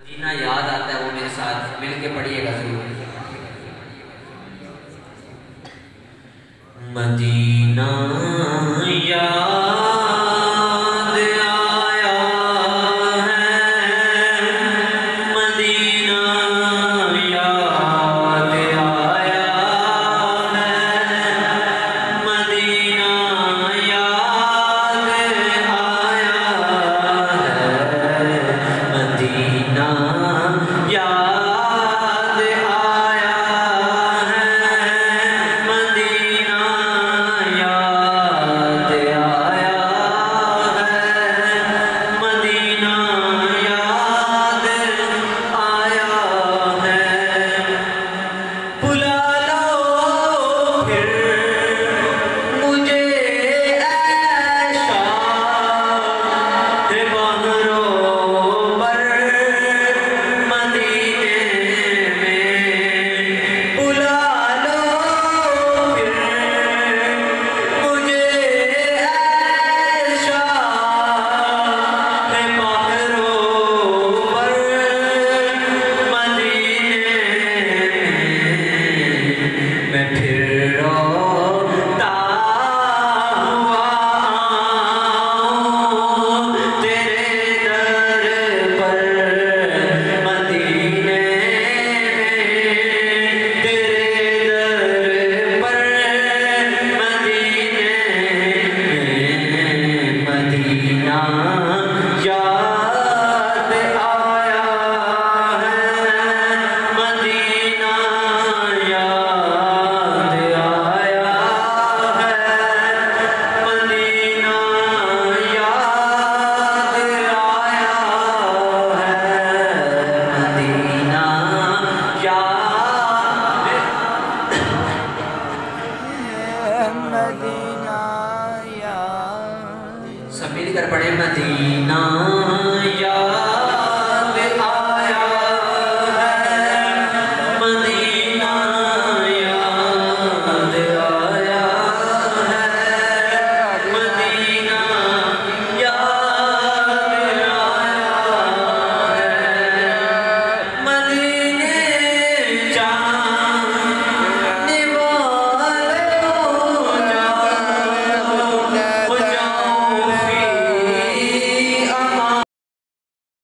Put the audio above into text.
مدینہ یاد آتا ہے، وہ میرے ساتھ مل کے پڑھیے گا ضرور۔ مدینہ یاد آیا ہے، مدینہ یاد آیا ہے، مدینہ یاد آیا ہے، مدینہ یاد آیا ہے، مدینہ یاد آیا ہے، مدینہ یاد آیا ہے۔ بلا لو پھر مجھے اے شاہ بہروں پر مدینے میں، بلا لو پھر مجھے اے شاہ بہروں پر مدینے میں، میں پھر روتا ہوا آؤں تیرے در پر مدینے میں، تیرے در پر مدینے میں، مدینہ یاد آیا ہے، مدینہ یاد آیا ہے، مدینہ یاد آیا ہے، مدینہ مدینہ یاد سب مل کر پڑھیں، مدینہ